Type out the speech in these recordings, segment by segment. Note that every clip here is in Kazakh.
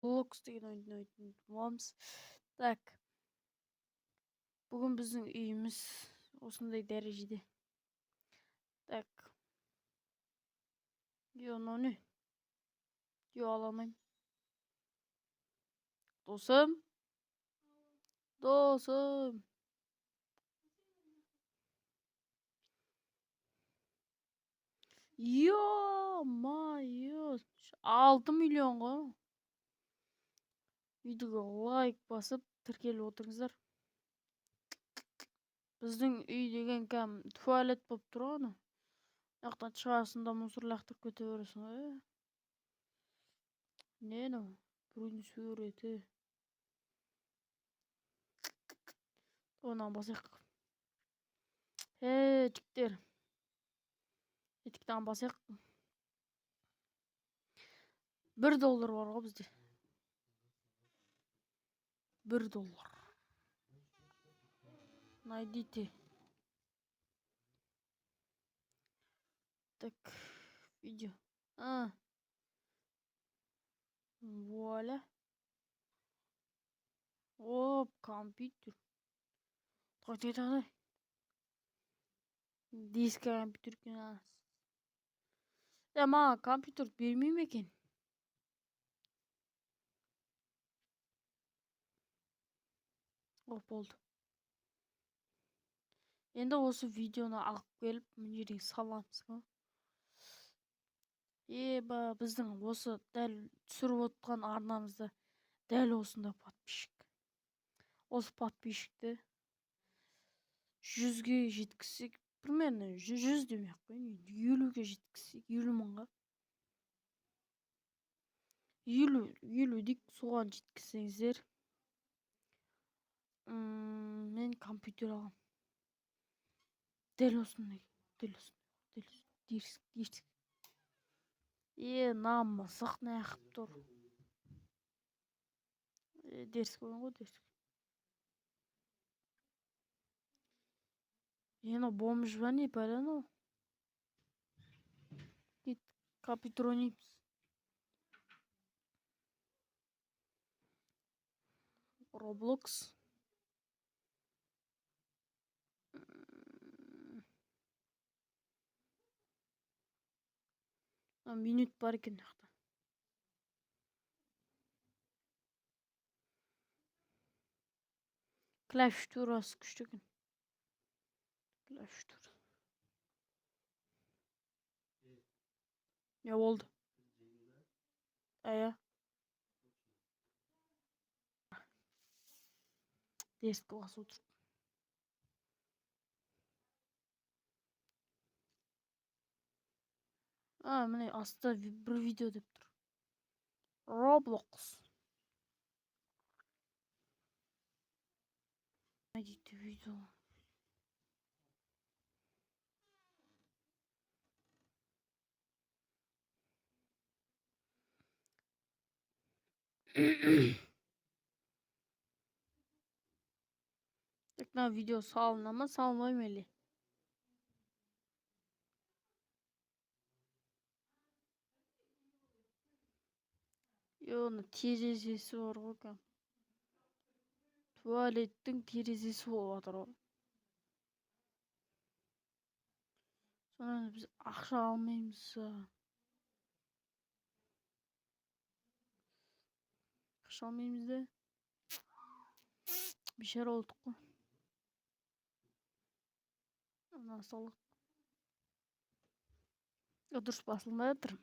Roblox деген ойнд боомыз. Так. Бүгін біздің үйіміз осындай дәрежеде. Так. Мынау не? Ала алмаймын. Досым. Ё-моё. 6 миллион ғой. Видеоға лайк басып, тіркеліп отырыңыздар. Біздің үй деген кәм туалет болып тұр ғой. Яқтан шығасында мусор лақтырып кете бересің ғой. Не мынау? Біреудің суреті. Онан басайық. Жігіттер. Етіктен басайық. $1 бар ғой бізде. $1. Найдите. Так, видео. Вуаля. Оп, компьютер. Тағай. Диск компьютер екен. Маған компьютер бермей ме екен? Болды. Енді осы видеоны алып келіп, мына жерге саламыз ғой. Біздің осы дәл түсіріп отқан арнамызда дәл осында подписчик. Осы подписчикті 100-ге жеткізсек, примерно 100 демей-ақ қояйын, 50-ге жеткізсек, 50 мыңға. 50 дейік, соған жеткізсеңіздер, мен компьютер аламын. Дәл осындай. Дерсік. Намысық не қып тұр. Дерсік ойын ғой, дерсік. Бомж ба не пәлі? Компьютер ойнаймыз. Roblox. Минут бар екен жақта. Клавиатурасы күшті екен. Клавиатура. Не болды? Дескі басы отыр. Міне аста бір видео деп тұр. Roblox. Найдите видео. Так, на видео салына ма, салмай мелі? Терезесі бар ғой кәм. Туалеттің терезесі болып атыр ғой. Сонан біз ақша алмаймыз. Ақша алмаймыз да. Бешара олдық қой. Ана салық. Дұрыс басылмай жатыр.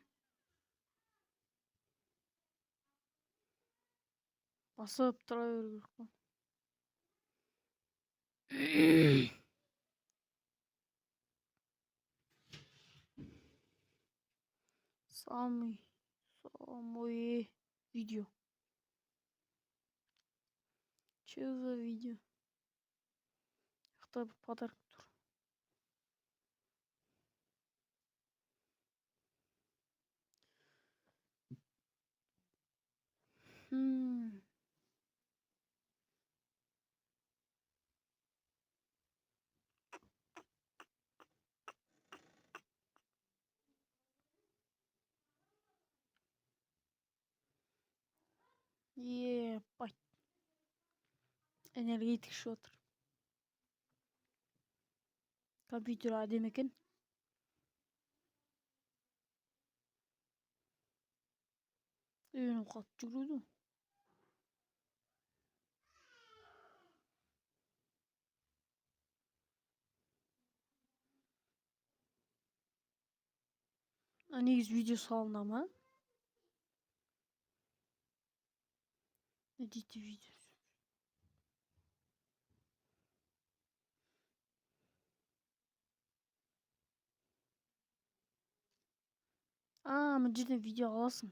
Басып тұра беру керек қой. Самый видео. Че за видео? Кто подарок тур? Ебать. Энергетик ішіп отыр. Компьютер әдемі екен. Үйінің қатты жүгіреді. Негізі видео салына ма? Edit видео. Мына жерден видео аласың.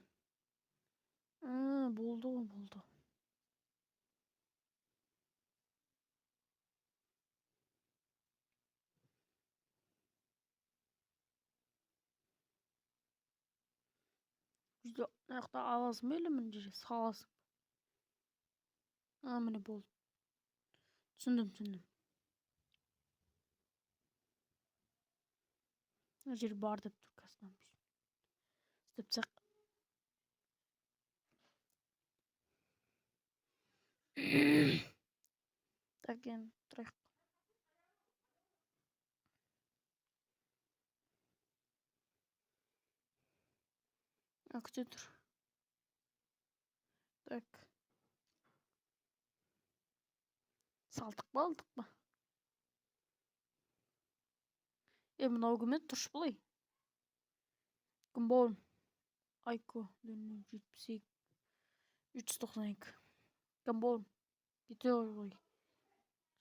Болды ғой, болды. Видео аяқта аласың ба, или мына жерге саласың? Міне болды. Түсіндім. Мына жер бар деп тұр қазір. Істепсек. Так, енді тұрайық. Күте тұр. Так. Салдық па, алдық па? Мынау кім еді? Тұршы бұлай. Кім болым? Айко. 72. 392. Кім болым? Кете ғой.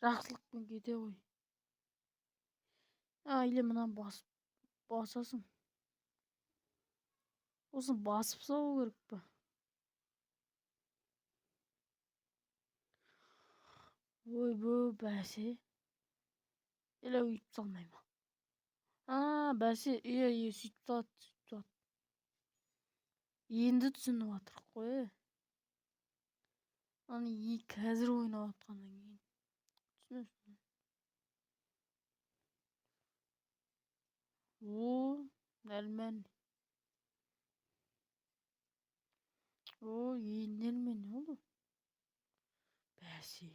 Жақсылықпен кете ғой. Или мынаны басасың. Осыны басып салу керек па? Ой, бәсе. Или өйтіп салмай ма? Бәсе, сөйтіп салады. Енді түсініп атыр қой. Қазір ойнап атқаннан кейін. Түсінесің. Нәлмен. Енді нәлмен не oldu? Бәсе.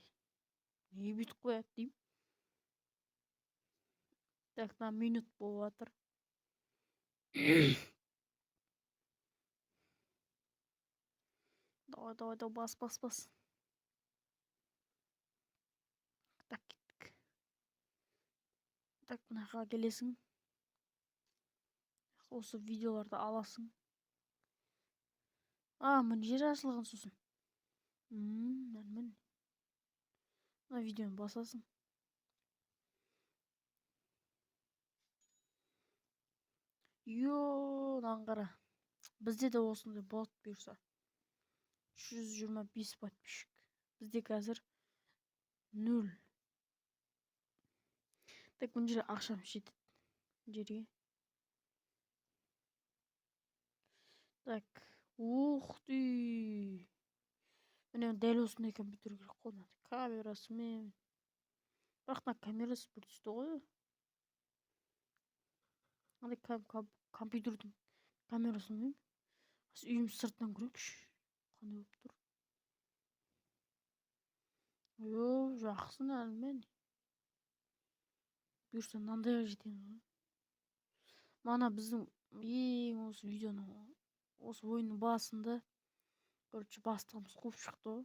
Не бүйтіп қояды деймін. Так, минут болып атыр. Давай, бас. Так, кеттік. Так, мынаға келесің. Осы видеоларды аласың. Мына жер ашылған сосын. Нәлмен. Мына видеоны басасың. Наңғара. Бізде де осындай болады бұйырса. 325 подписчик. Бізде қазір 0. Так, мына жерге ақшам жетеді. Жерге. Так. Ух ты. Міне дәл осындай компьютер керек қой. Камерасымен. Бірақ камерасы бір түсті ғой. Компьютердің камерасын білмеймін. Үйім сыртынан көрейікші. Қандай болып тұр? Жақсы нәлмен. Бұйырса мынандайға жетеміз ғой. Мана біздің ең осы видеоның осы ойынның басында бастығымыз қуып шықты ғой.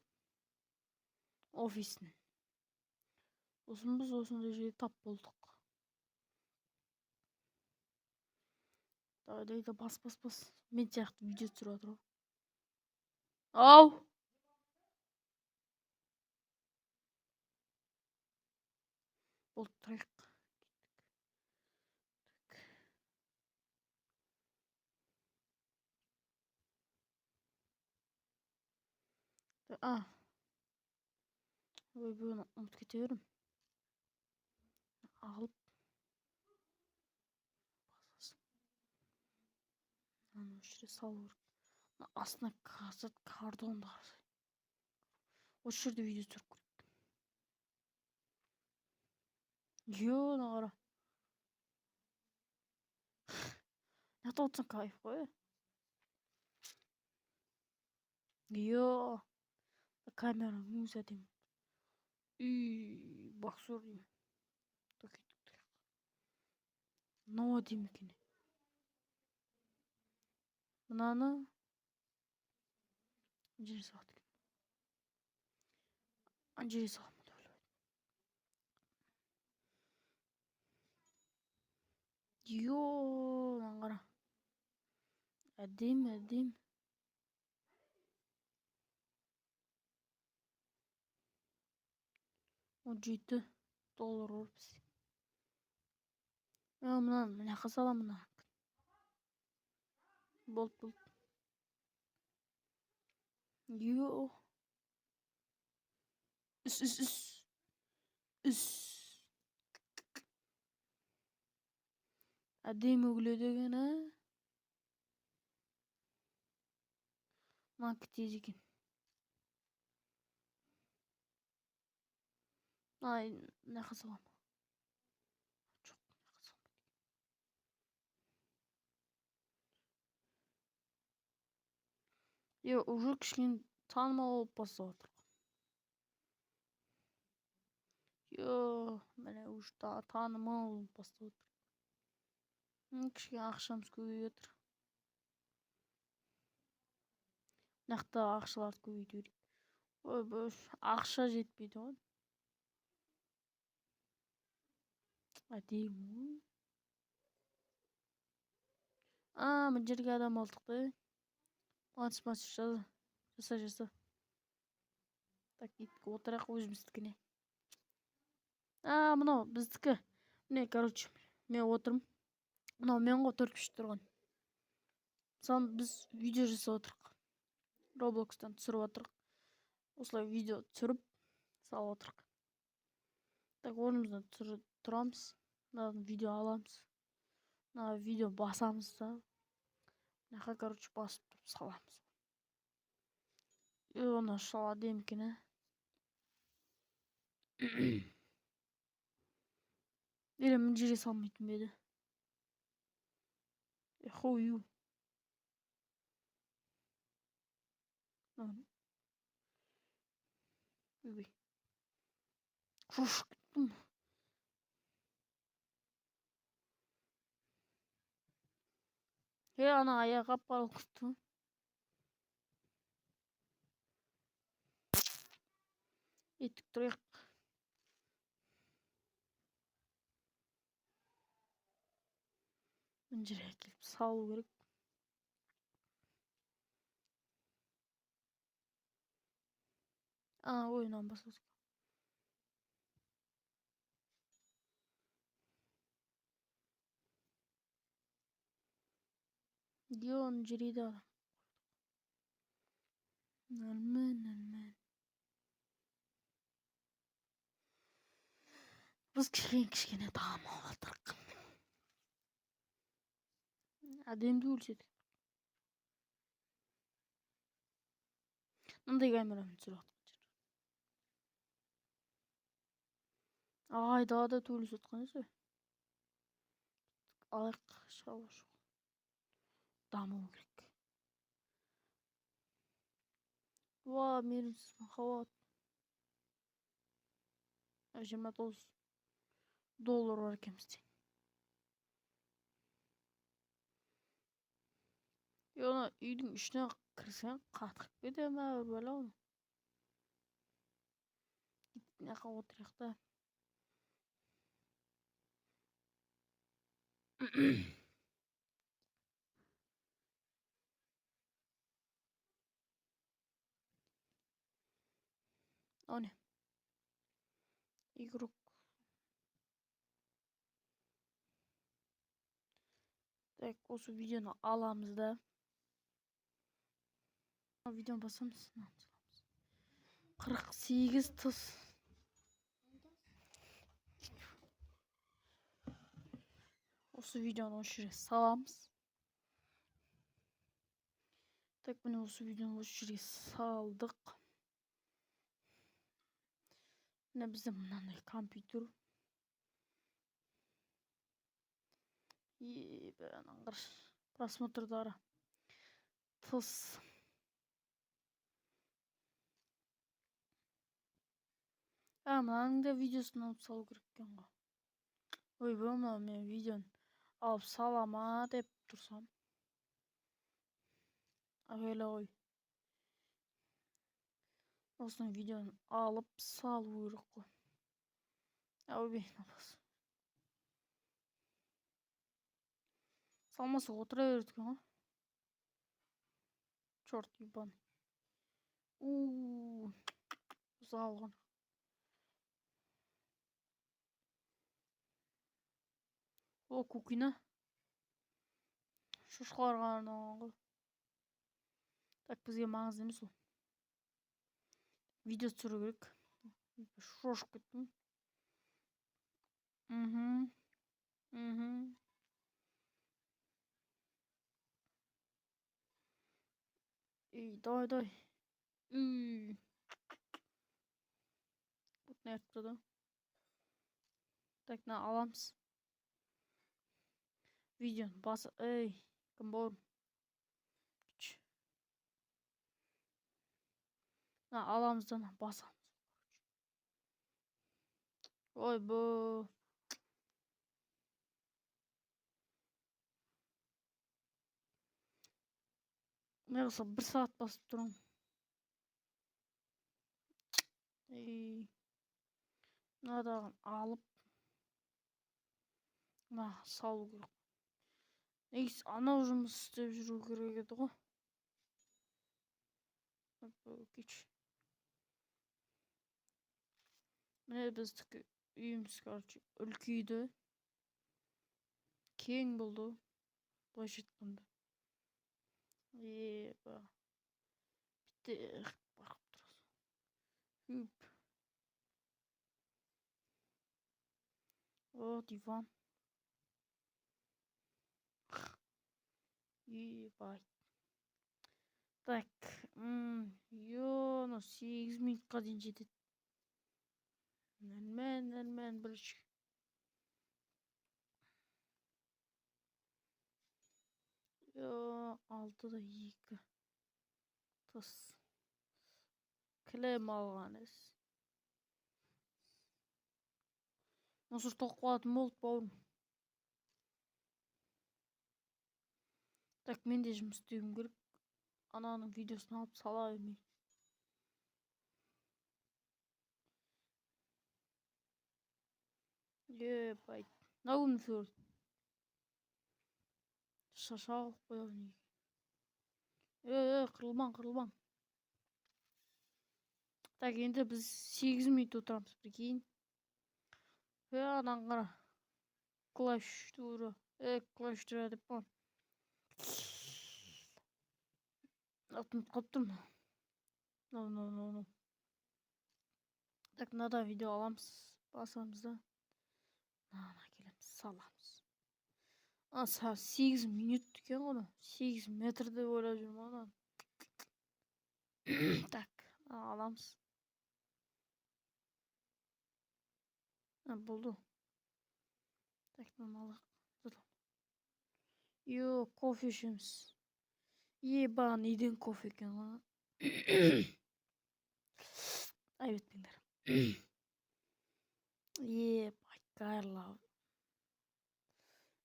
Офистің. Сосын біз осындай жерде тап болдық. Давай, бас. Мен сияқты видео түсіріп жатыр ғой. Ау! Болды, тұрайық. Бұны ұмытып кете бердім. Алып. Басасың. Осы жерде салу керек. Астына картонды қарасай. Осы жерде видео түсіріп көрейік. Нағара. Нақта отырсаң кайф қой. камера муза дейм. Боксер дейм. Ноо дейм гинэ. Мынаны анжирис ахмад болоо. Ёо мангара. Адим. $17 орбис. Мына хасалам мына. Болт. Ёо. Үс. Адим өглөөдөг нэ. Мак тизик. Ай, нахасалам. Yo, уже кішкене танымал болып бастап отыр. Yo, міне уже танымал болып бастап отыр. Кішкене ақшамыз көбейіп отыр. Нақты ақшаларды көбейту керек. Ой, ақша жетпейді ғой. Әдемі. Мына жерге адам алдық та. Матч жаса. Так, отырақ өзіміздікіне. Мынау біздікі. Міне, короче, мен отырмын. Мынау мен ғой 4 кіші тұрған. Мысалы біз видео жасап отырық. Roblox'тан түсіріп отырық. Осылай видео түсіріп салып отырық. Так, орнымыздан тұрамыз. Видео аламыз. Видео басамыз да. Наха, короче, басып саламыз. Оны шала демкені. Мына жерге салмайтын беді. Хою. Шошықтым. Ана аяқ аппарал күтті. Етік тұрайық. Мына жерге келіп салу керек. Ойынан басылды. Дион жерейді. Нормально. Біз кішкене тағамал алдырық. Әдемді өлседі. Мындай камерамен түсіріп жатқан жер. Айдада төлесіп жатқан есі. Алайық шала жоқ. Дамыл керек. Мейірімсіз махаббат. $29 бар екен бізде. Үйдің ішіне кірсең қатып кетеді ме бәле оны. Неқа отырайық та. Не? Игрок. Так, осы видеоны аламыз да. Видеоны басамыз. 48 тұс. Осы видеоны осы жерге саламыз. Так, міне осы видеоны осы жерге салдық. Міне бізде мынандай компьютер. Просмотрдары тыс. Mınaның da videosunu alıp salу gereken go. Oy bana men videonu alıp salama dep tursam. Öyle oy. Osunu videonu alıp salу gerek go. Oy ben yapasın. Salmasa otura verdik ama. Çort yuban. Uuu. Salgın. O kukina. Şuşqarğanı. Так бізге маңызды емес ол. Видео түсіру керек. Шошып кеттім. Давай. Вот не yaptı da. Так, на аламыз. Видеоны басы. Кім бауырым? На аламыздан басамыз. Ой бо. Мен болса 1 сағат басып тұрмын. Мынадан алып салу керек. Негізі анау жұмыс істеп жүру керек еді ғой. Кеш. Міне біздікі үйіміз, короче, үлкейді. Кең болды. Былайша айтқанда. Бітті барып тұрасың. О, диван. Ебать. Так. 8 минутқа дейін жетеді. Нормально, бірінші. Алтыда 2. Тыс. Кілем алғаныз. Мусор тоқып қалатын болды бауырым. Так, мен де жұмыс істеуім керек. Ананың видеосын алып сала бермей. Ебать. Науын фөрд. Шашау қойған. Қырылмаң. Так, енді біз 8 минут отырамыз, прикинь. Анаң қара. Клавиш тура. Клавиш тура деп бар. Атынып қалып тұрмын. No. Так, мынада видео аламыз. Басамыз да. Келеміз, саламыз. 8 минут екен ғой. 8 метр деп ойлап жүрмін анан. Так, аламыз. Болды. Так, мыналық. Кофе ішеміз. Ебан, иден кофе екен ғой. Айып етпеңдер. Ебать, кайырлау.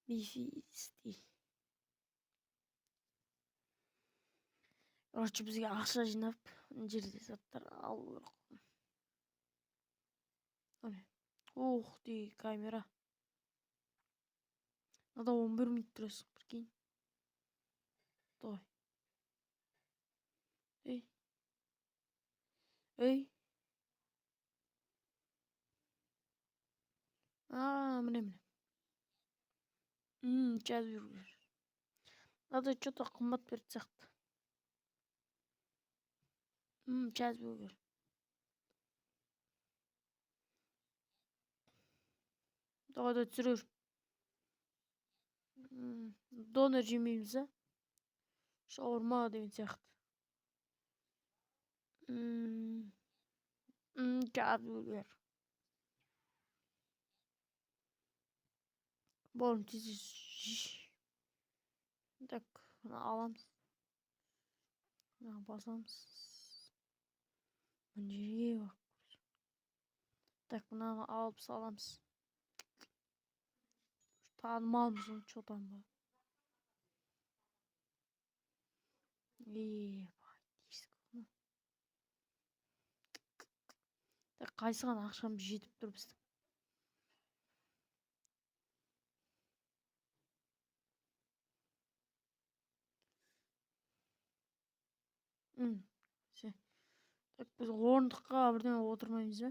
Бифисти. Короче, бізге ақша жинап, жерде заттар алу керек. Ух ты, камера. Надо 11 минут тұрасың, прикинь. Давай. Эй. Міне. Жазып. Надо что-то қымбат берді сияқты. Жазып. Давай түсірер. Донор жемейміз, а? Шаурма деген сияқты. Жазып. Бауырым тез жиш. Так, аламыз. Басамыз. Мына жерге бақ. Так, мынаны алып саламыз. Танымалмыз чотан ба. Так, кайсыган акчамыз жетип тур биздин? Так, биз орындыкка бирдеме отурмайбыз э?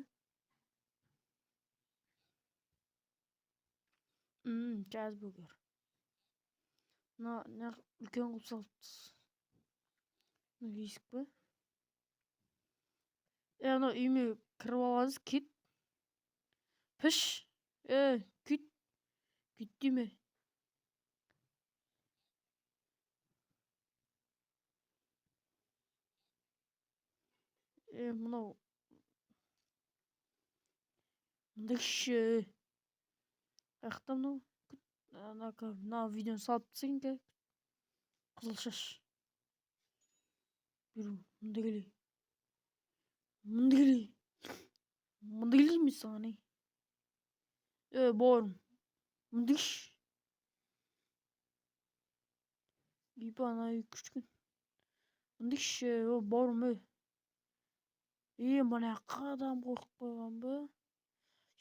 Чазбургер. Мына үлкен кылып салыппыз. Виск ба? Ана үйүмө кирип алабыз, кит. Пыш. Күт. Күт деме. Мынау. Мындай киши. Каякта мынау? Мына видеону салып тастайынка. Кызыл шаш. Мындай келей. Мындай келейми сага не? Баарым. Мындай киш. Ана күчкүн. Мындай киши, баарым. Мына адам коюп койгонбу?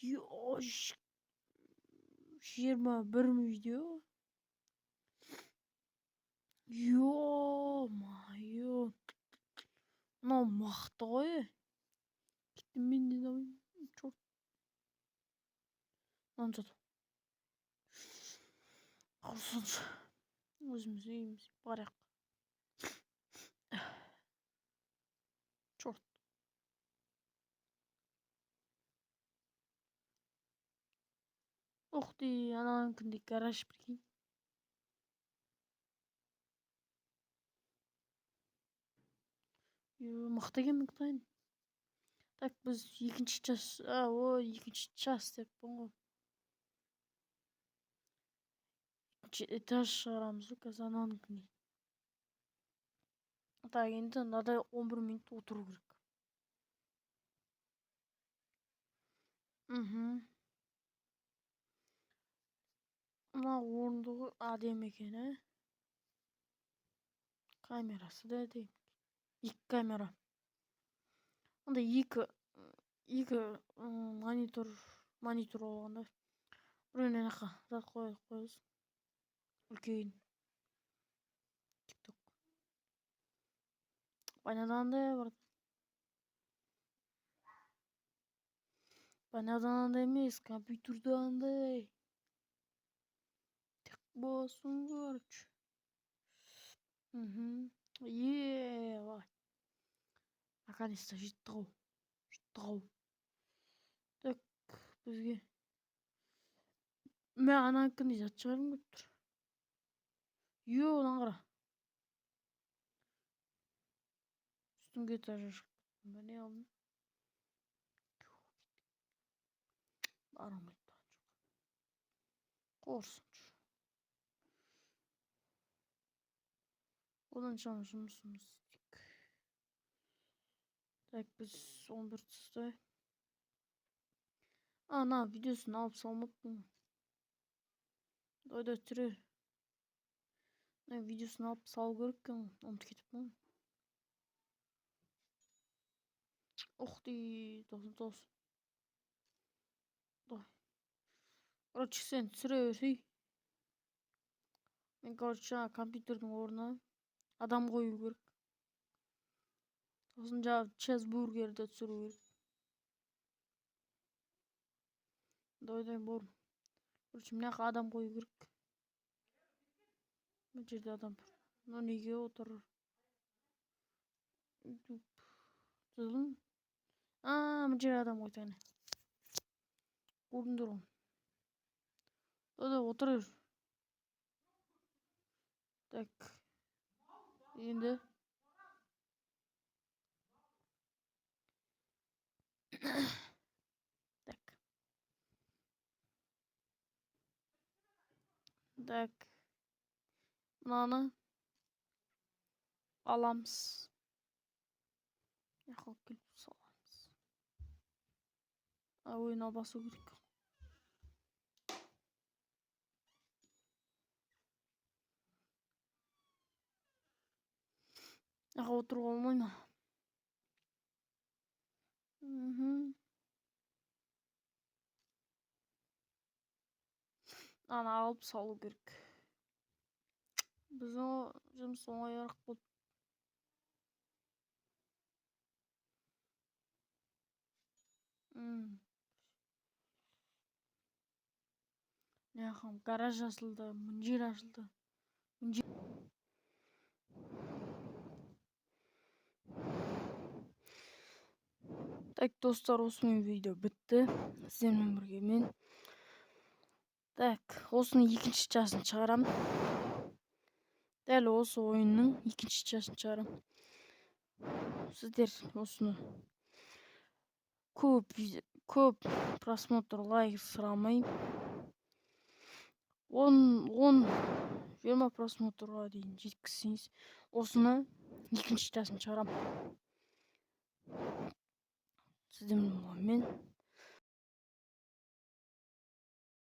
21 видео. Ё-моё. Мынау мыкты ғой. Мен не знаю. Чёрт. Мынаны сатып. Курсунчу. Өзүмүз үйүмүз барак. Чёрт. Ух ты, ананыкындай гараж прикинь. Мыкты экен, мыкты. Так, biz ikkinchi час, ikkinchi час деппин го. Этаж чыгарабыз казыр ананыкын. Так, энди мындай 11 мүнөт отуруу керек. Мына орындугу адем экен, Камерасы да дейм. 2 камера. Анда 2 монитор болгондо. Бирөөнү анака зат коебуз. Үлкөйүн. TikTok. Банаданда бар. Банаданда эмес, компьютерде андай. Так болсун, короче. Наконец-то жеттик. Так, бизге мен ананыкын зат чыгаргым келип тур. Мына кара. Үстүнгө этажга чыгып кеттим. Не алдым? Барам келип турган жок. Корсунчу. Одан чам жумушубуз иштик. Так, биз 11-сте. Ана видеосун алып салмаппын. Дойдо түрө. Мен видеосун алып салуу керек экен, унутуп кетипмин. Ух ты, 99. Короче, сен түсүрө берсей. Мен, короче, компьютердин ордуна адам коюу керек. Сосын жаңы чизбургерди түсүрүү керек. Дойдой бор. Короче, мынаяка адам коюу керек. Бул жерде адам бар. Но неге отурur? Тыздым. Бул жерде адам койду эне. Көрдүңдөрбү? Дойдой отура бер. Так. Енді. Так. Так. Мынаны аламыз. Яка келип саламыз. Oyuna basу керек. Аға отыруға болмай ма? Ана алып салу керек. Біздің жұмыс оңайырақ болды. Яқым гараж ашылды, мына ашылды. Так, достар, осымен видео бітті. Сіздермен бірге мен. Так, осының екінші частын шығарам. Дәл осы ойынның екінші частын шығарам. Сіздер осыны көп просмотр, лайк сұрамай. 10-20 просмотрға дейін жеткізсеңіз, осыны екінші частын шығарам. Сіздермен